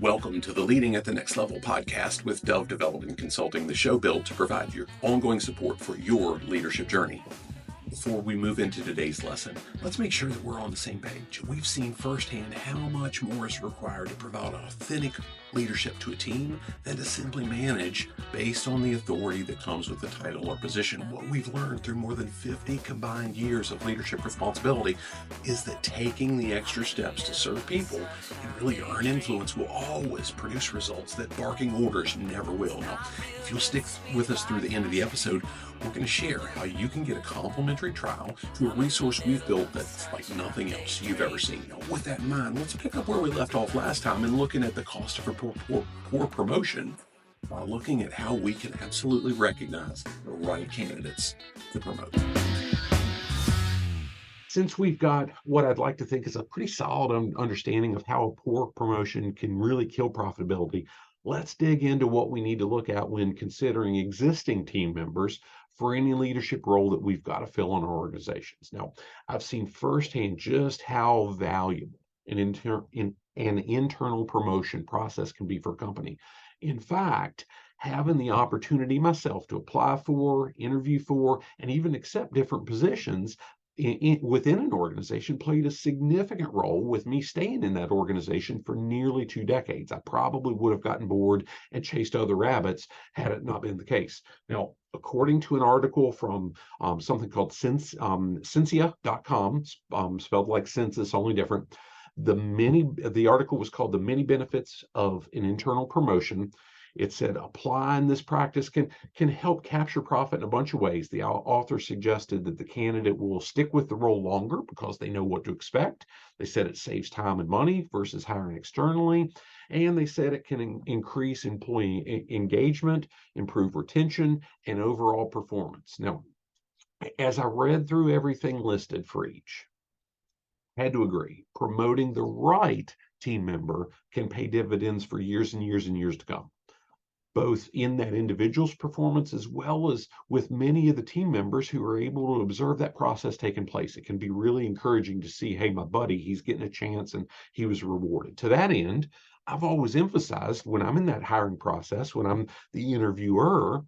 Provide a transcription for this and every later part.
Welcome to the Leading at the Next Level podcast with Dove Development Consulting, the show built to provide your ongoing support for your leadership journey. Before we move into today's lesson, let's make sure that we're on the same page. We've seen firsthand how much more is required to provide authentic leadership to a team than to simply manage based on the authority that comes with the title or position. What we've learned through more than 50 combined years of leadership responsibility is that taking the extra steps to serve people and really earn influence will always produce results that barking orders never will. Now, if you'll stick with us through the end of the episode, we're going to share how you can get a complimentary trial to a resource we've built that's like nothing else you've ever seen. Now, with that in mind, let's pick up where we left off last time and looking at the cost of a poor promotion while looking at how we can absolutely recognize the right candidates to promote. Since we've got what I'd like to think is a pretty solid understanding of how a poor promotion can really kill profitability, let's dig into what we need to look at when considering existing team members for any leadership role that we've got to fill in our organizations. Now, I've seen firsthand just how valuable an internal promotion process can be for a company. In fact, having the opportunity myself to apply for, interview for, and even accept different positions within an organization played a significant role with me staying in that organization for nearly 2 decades. I probably would have gotten bored and chased other rabbits had it not been the case. Now, according to an article from something called Cinsia.com, spelled like census, only different, the article was called The Many Benefits of an Internal Promotion. It said applying this practice can help capture profit in a bunch of ways. The author suggested that the candidate will stick with the role longer because they know what to expect. They said it saves time and money versus hiring externally. And they said it can increase employee engagement, improve retention, and overall performance. Now, as I read through everything listed for each, I had to agree, promoting the right team member can pay dividends for years and years and years to come, both in that individual's performance as well as with many of the team members who are able to observe that process taking place. It can be really encouraging to see, hey, my buddy, he's getting a chance and he was rewarded. To that end, I've always emphasized when I'm in that hiring process, when I'm the interviewer,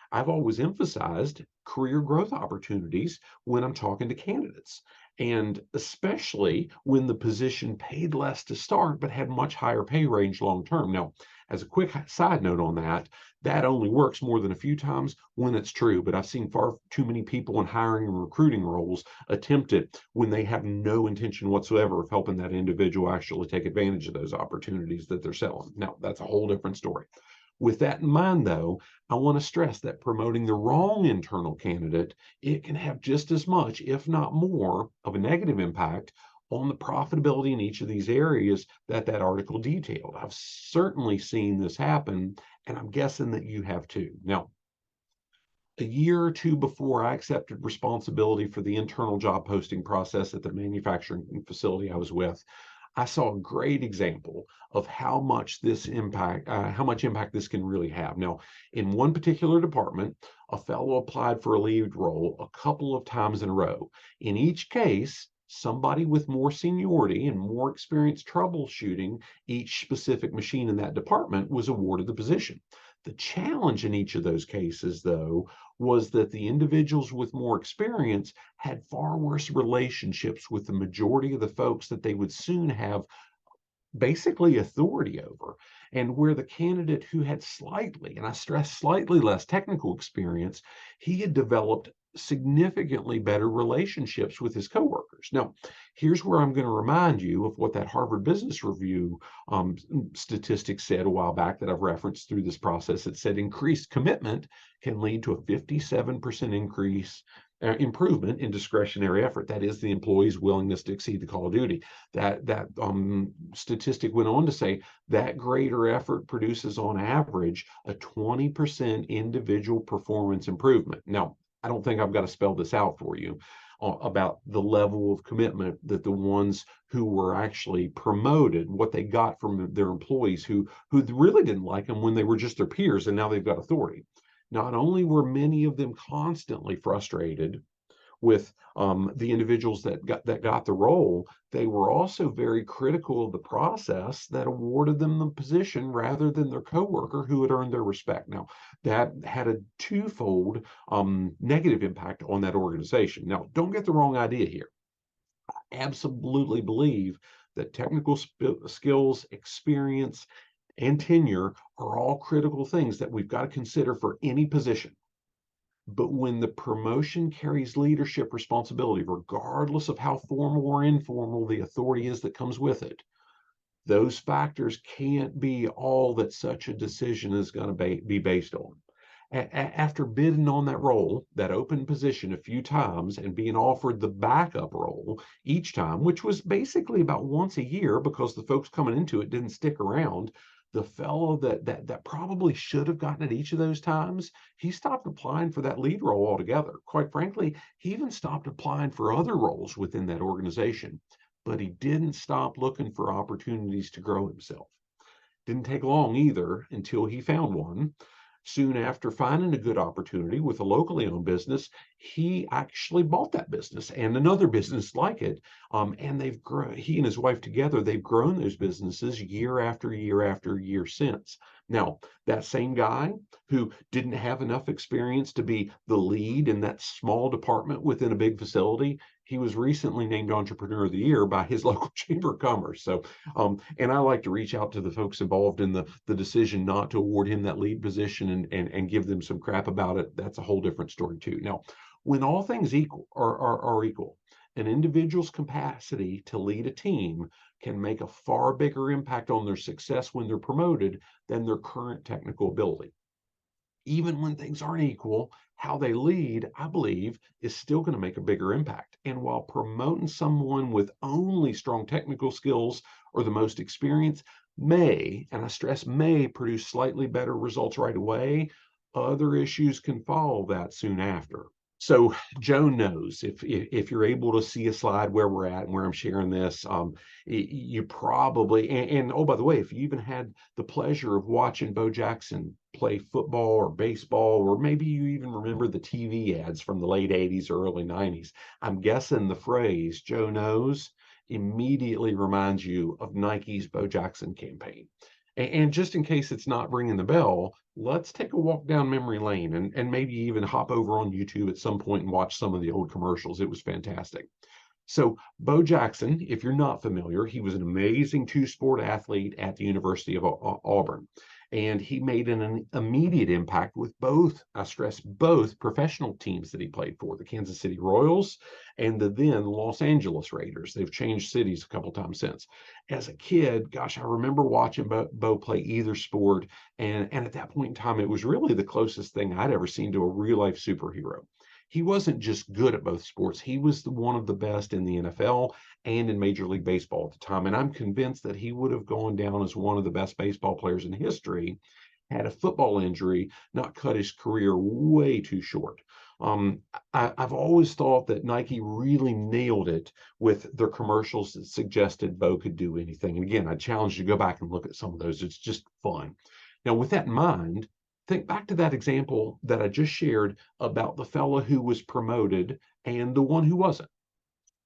I've always emphasized career growth opportunities when I'm talking to candidates. And especially when the position paid less to start, but had much higher pay range long term. Now, as a quick side note on that, that only works more than a few times when it's true, but I've seen far too many people in hiring and recruiting roles attempt it when they have no intention whatsoever of helping that individual actually take advantage of those opportunities that they're selling. Now, that's a whole different story. With that in mind, though, I want to stress that promoting the wrong internal candidate, it can have just as much, if not more, of a negative impact on the profitability in each of these areas that article detailed. I've certainly seen this happen, and I'm guessing that you have too. Now, a year or two before I accepted responsibility for the internal job posting process at the manufacturing facility I was with, I saw a great example of how much impact this can really have. Now, in one particular department, a fellow applied for a lead role a couple of times in a row. In each case, somebody with more seniority and more experience troubleshooting each specific machine in that department was awarded the position. The challenge in each of those cases, though, was that the individuals with more experience had far worse relationships with the majority of the folks that they would soon have basically authority over, and where the candidate who had slightly, and I stress slightly less technical experience, he had developed significantly better relationships with his coworkers. Now, here's where I'm going to remind you of what that Harvard Business Review statistic said a while back that I've referenced through this process. It said increased commitment can lead to a 57% improvement in discretionary effort. That is the employee's willingness to exceed the call of duty. That statistic went on to say that greater effort produces on average a 20% individual performance improvement. Now, I don't think I've got to spell this out for you about the level of commitment that the ones who were actually promoted, what they got from their employees who really didn't like them when they were just their peers and now they've got authority. Not only were many of them constantly frustrated with the individuals that got the role, they were also very critical of the process that awarded them the position rather than their coworker who had earned their respect. Now, that had a twofold negative impact on that organization. Now, don't get the wrong idea here. I absolutely believe that technical skills, experience, and tenure are all critical things that we've got to consider for any position. But when the promotion carries leadership responsibility, regardless of how formal or informal the authority is that comes with it, those factors can't be all that such a decision is going to be based on. After bidding on that role, that open position a few times and being offered the backup role each time, which was basically about once a year because the folks coming into it didn't stick around, the fellow that probably should have gotten it each of those times, he stopped applying for that lead role altogether. Quite frankly, he even stopped applying for other roles within that organization, but he didn't stop looking for opportunities to grow himself. Didn't take long either until he found one. Soon after finding a good opportunity with a locally owned business, he actually bought that business and another business like it. And they've grown, he and his wife together, they've grown those businesses year after year after year since. Now, that same guy who didn't have enough experience to be the lead in that small department within a big facility, he was recently named Entrepreneur of the Year by his local Chamber of Commerce. So and I like to reach out to the folks involved in the decision not to award him that lead position and give them some crap about it. That's a whole different story too. Now, when all things equal are equal, an individual's capacity to lead a team can make a far bigger impact on their success when they're promoted than their current technical ability. Even when things aren't equal, how they lead, I believe, is still going to make a bigger impact. And while promoting someone with only strong technical skills or the most experience may, and I stress may, produce slightly better results right away, other issues can follow that soon after. So Joe knows if you're able to see a slide where we're at and where I'm sharing this, you probably and oh, by the way, if you even had the pleasure of watching Bo Jackson play football or baseball, or maybe you even remember the TV ads from the late 80s or early 90s, I'm guessing the phrase Joe knows immediately reminds you of Nike's Bo Jackson campaign. And just in case it's not ringing the bell, let's take a walk down memory lane and maybe even hop over on YouTube at some point and watch some of the old commercials. It was fantastic. So Bo Jackson, if you're not familiar, he was an amazing two-sport athlete at the University of Auburn. And he made an immediate impact with both, I stress, both professional teams that he played for, the Kansas City Royals and the then Los Angeles Raiders. They've changed cities a couple times since. As a kid, gosh, I remember watching Bo play either sport. And at that point in time, it was really the closest thing I'd ever seen to a real-life superhero. He wasn't just good at both sports. He was one of the best in the NFL and in Major League Baseball at the time. And I'm convinced that he would have gone down as one of the best baseball players in history had a football injury not cut his career way too short. I've always thought that Nike really nailed it with their commercials that suggested Bo could do anything. And again, I challenge you to go back and look at some of those. It's just fun. Now, with that in mind, think back to that example that I just shared about the fellow who was promoted and the one who wasn't.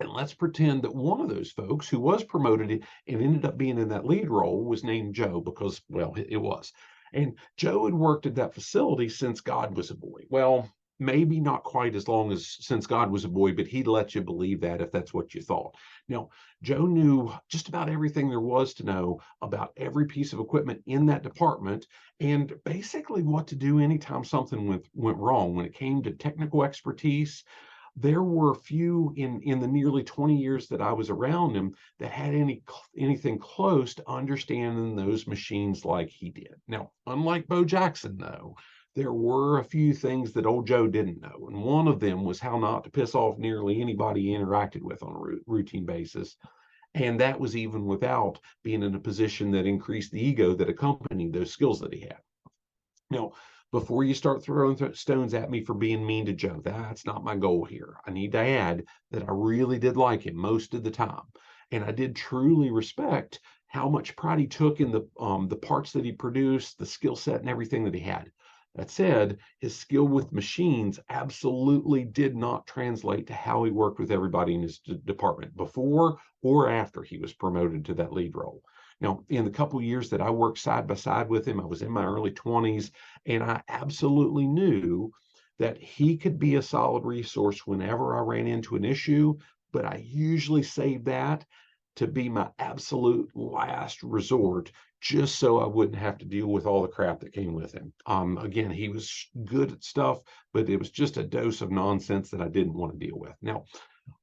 And let's pretend that one of those folks who was promoted and ended up being in that lead role was named Joe because, well, it was. And Joe had worked at that facility since God was a boy. Well, maybe not quite as long as since God was a boy, but he'd let you believe that if that's what you thought. Now, Joe knew just about everything there was to know about every piece of equipment in that department and basically what to do anytime something went wrong. When it came to technical expertise, there were few in the nearly 20 years that I was around him that had anything close to understanding those machines like he did. Now, unlike Bo Jackson, though, there were a few things that old Joe didn't know, and one of them was how not to piss off nearly anybody he interacted with on a routine basis. And that was even without being in a position that increased the ego that accompanied those skills that he had. Now, before you start throwing stones at me for being mean to Joe, that's not my goal here. I need to add that I really did like him most of the time, and I did truly respect how much pride he took in the parts that he produced, the skill set, and everything that he had. That said, his skill with machines absolutely did not translate to how he worked with everybody in his department before or after he was promoted to that lead role. Now, in the couple of years that I worked side by side with him, I was in my early 20s, and I absolutely knew that he could be a solid resource whenever I ran into an issue, but I usually saved that to be my absolute last resort, just so I wouldn't have to deal with all the crap that came with him. Again, he was good at stuff, but it was just a dose of nonsense that I didn't want to deal with. Now,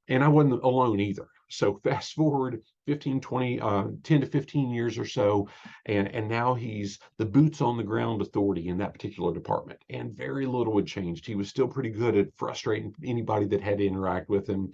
and I wasn't alone either. So fast forward 15, 20, 10 to 15 years or so, and now he's the boots on the ground authority in that particular department. And very little had changed. He was still pretty good at frustrating anybody that had to interact with him.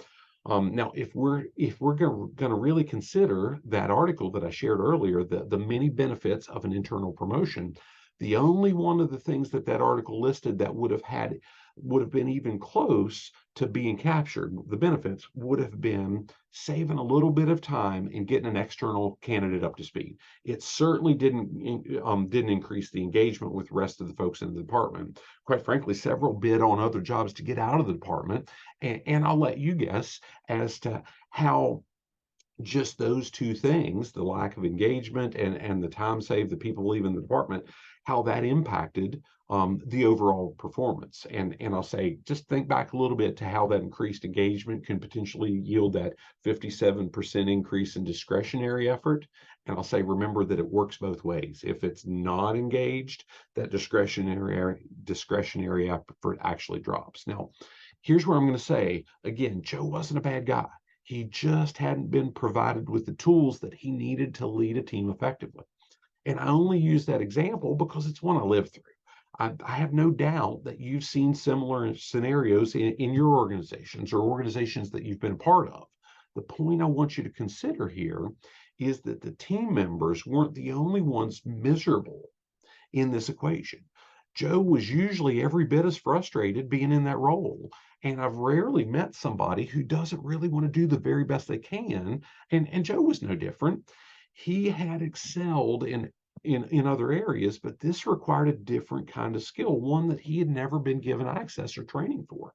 Now, if we're going to really consider that article that I shared earlier, the many benefits of an internal promotion, the only one of the things that that article listed that would have been even close to being captured, the benefits would have been saving a little bit of time and getting an external candidate up to speed. It certainly didn't increase the engagement with the rest of the folks in the department. Quite frankly, several bid on other jobs to get out of the department, and I'll let you guess as to how just those two things, the lack of engagement and the time saved, the people leaving the department, how that impacted the overall performance. And I'll say, just think back a little bit to how that increased engagement can potentially yield that 57% increase in discretionary effort. And I'll say, remember that it works both ways. If it's not engaged, that discretionary effort actually drops. Now, here's where I'm going to say, again, Joe wasn't a bad guy. He just hadn't been provided with the tools that he needed to lead a team effectively. And I only use that example because it's one I lived through. I have no doubt that you've seen similar scenarios in your organizations or organizations that you've been a part of. The point I want you to consider here is that the team members weren't the only ones miserable in this equation. Joe was usually every bit as frustrated being in that role. And I've rarely met somebody who doesn't really want to do the very best they can. And Joe was no different. He had excelled in other areas, but this required a different kind of skill, one that he had never been given access or training for.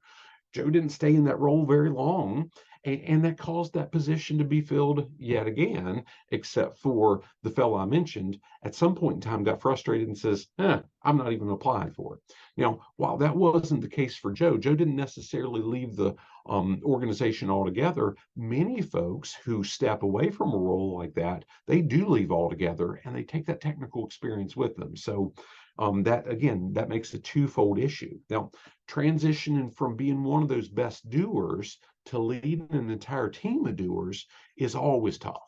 Joe didn't stay in that role very long, and that caused that position to be filled yet again, except for the fellow I mentioned at some point in time got frustrated and says, I'm not even applying for it. Now, while that wasn't the case for Joe, Joe didn't necessarily leave the organization altogether. Many folks who step away from a role like that, they do leave altogether and they take that technical experience with them. So that makes a twofold issue. Now, transitioning from being one of those best doers to leading an entire team of doers is always tough.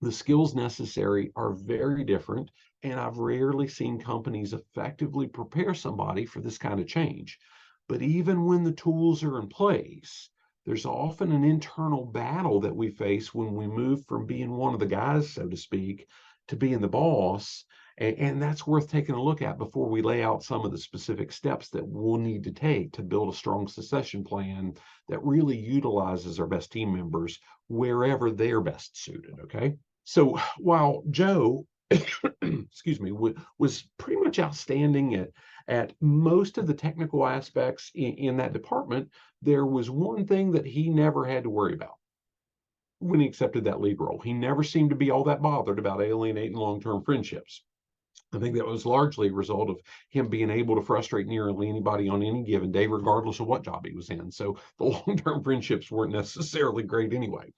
The skills necessary are very different, and I've rarely seen companies effectively prepare somebody for this kind of change. But even when the tools are in place, there's often an internal battle that we face when we move from being one of the guys, so to speak, to being the boss. And that's worth taking a look at before we lay out some of the specific steps that we'll need to take to build a strong succession plan that really utilizes our best team members wherever they're best suited. Okay. So while Joe, excuse me, was pretty much outstanding at most of the technical aspects in that department, there was one thing that he never had to worry about when he accepted that lead role. He never seemed to be all that bothered about alienating long-term friendships. I think that was largely a result of him being able to frustrate nearly anybody on any given day, regardless of what job he was in. So the long-term friendships weren't necessarily great anyway.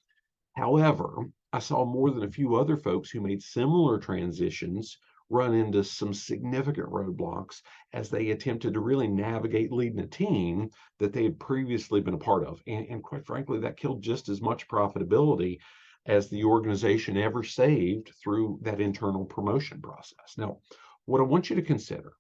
However, I saw more than a few other folks who made similar transitions run into some significant roadblocks as they attempted to really navigate leading a team that they had previously been a part of. And quite frankly, that killed just as much profitability as the organization ever saved through that internal promotion process. Now, what I want you to consider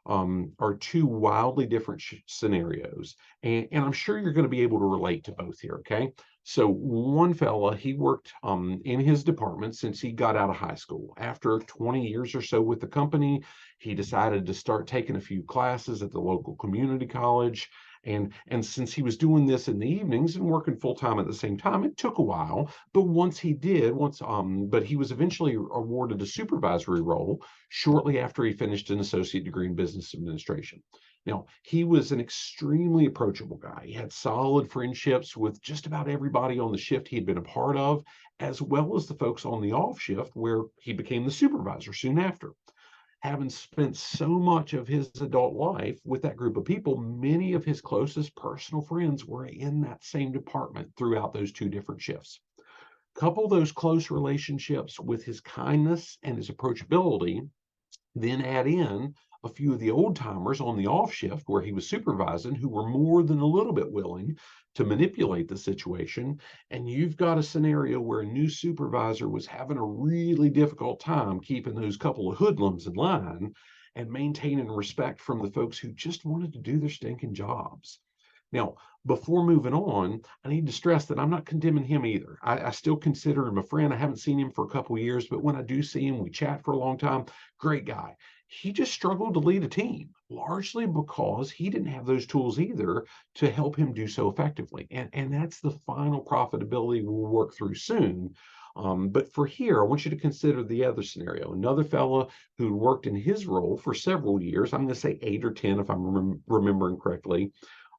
are two wildly different scenarios. And I'm sure you're going to be able to relate to both here, okay? So one fella, he worked in his department since he got out of high school. After 20 years or so with the company, he decided to start taking a few classes at the local community college. And since he was doing this in the evenings and working full time at the same time, it took a while. But but he was eventually awarded a supervisory role shortly after he finished an associate degree in business administration. Now, he was an extremely approachable guy. He had solid friendships with just about everybody on the shift he had been a part of, as well as the folks on the off shift where he became the supervisor soon after. Having spent so much of his adult life with that group of people, many of his closest personal friends were in that same department throughout those two different shifts. Couple those close relationships with his kindness and his approachability, then add in a few of the old timers on the off shift where he was supervising who were more than a little bit willing to manipulate the situation. And you've got a scenario where a new supervisor was having a really difficult time keeping those couple of hoodlums in line and maintaining respect from the folks who just wanted to do their stinking jobs. Now, before moving on, I need to stress that I'm not condemning him either. I still consider him a friend. I haven't seen him for a couple of years, but when I do see him, we chat for a long time. Great guy. He just struggled to lead a team, largely because he didn't have those tools either to help him do so effectively. And that's the final profitability we'll work through soon. But for here, I want you to consider the other scenario. Another fella who worked in his role for several years, I'm going to say 8 or 10 if I'm remembering correctly,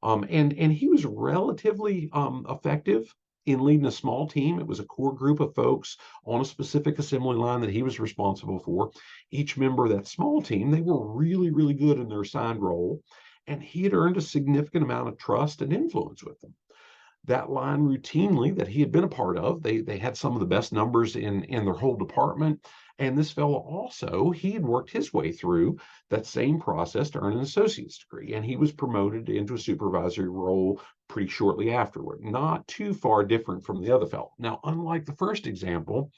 and he was relatively effective in leading a small team. It was a core group of folks on a specific assembly line that he was responsible for. Each member of that small team, they were really, really good in their assigned role, and he had earned a significant amount of trust and influence with them. That line routinely that he had been a part of, they had some of the best numbers in their whole department. And this fellow also, he had worked his way through that same process to earn an associate's degree, and he was promoted into a supervisory role pretty shortly afterward. Not too far different from the other fellow. Now, unlike the first example,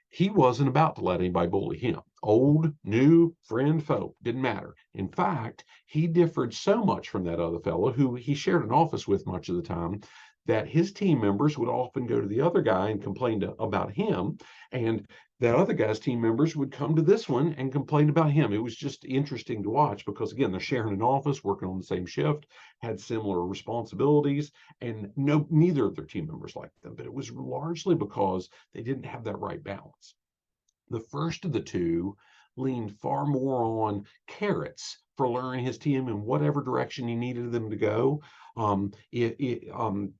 he wasn't about to let anybody bully him. Old, new, friend, foe, didn't matter. In fact, he differed so much from that other fellow who he shared an office with much of the time that his team members would often go to the other guy and complain about him. And that other guy's team members would come to this one and complain about him. It was just interesting to watch because, again, they're sharing an office, working on the same shift, had similar responsibilities, and neither of their team members liked them. But it was largely because they didn't have that right balance. The first of the two leaned far more on carrots for luring his team in whatever direction he needed them to go.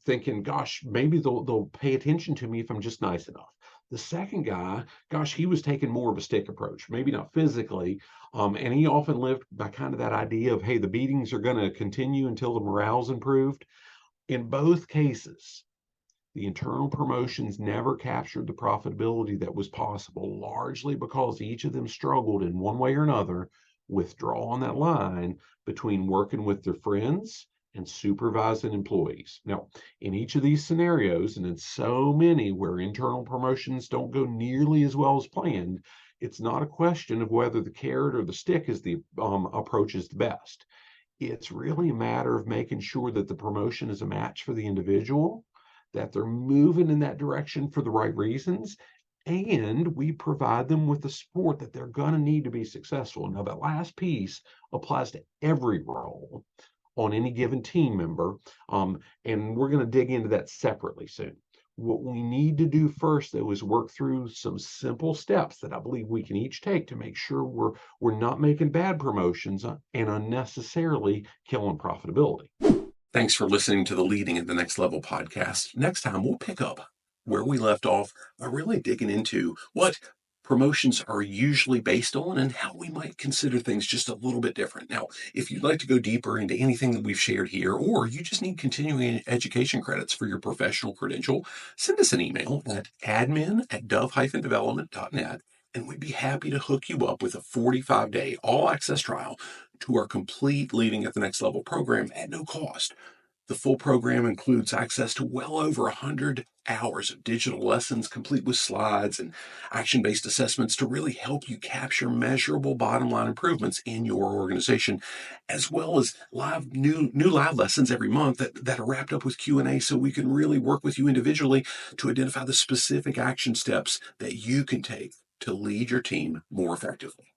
Thinking, gosh, maybe they'll pay attention to me if I'm just nice enough. The second guy, gosh, he was taking more of a stick approach, maybe not physically. And he often lived by kind of that idea of, hey, the beatings are going to continue until the morale's improved. In both cases, the internal promotions never captured the profitability that was possible, largely because each of them struggled in one way or another with drawing that line between working with their friends and supervising employees. Now, in each of these scenarios, and in so many where internal promotions don't go nearly as well as planned, it's not a question of whether the carrot or the stick is the approach is the best. It's really a matter of making sure that the promotion is a match for the individual, that they're moving in that direction for the right reasons, and we provide them with the support that they're going to need to be successful. Now, that last piece applies to every role on any given team member, and we're going to dig into that separately soon. What we need to do first, though, is work through some simple steps that I believe we can each take to make sure we're not making bad promotions and unnecessarily killing profitability. Thanks for listening to the Leading at the Next Level podcast. Next time, we'll pick up where we left off by really digging into what promotions are usually based on and how we might consider things just a little bit different. Now, if you'd like to go deeper into anything that we've shared here, or you just need continuing education credits for your professional credential, send us an email at admin@dove-development.net, and we'd be happy to hook you up with a 45-day all-access trial to our complete Leading at the Next Level program at no cost. The full program includes access to well over 100 hours of digital lessons, complete with slides and action-based assessments to really help you capture measurable bottom line improvements in your organization, as well as new live lessons every month that are wrapped up with Q&A, so we can really work with you individually to identify the specific action steps that you can take to lead your team more effectively.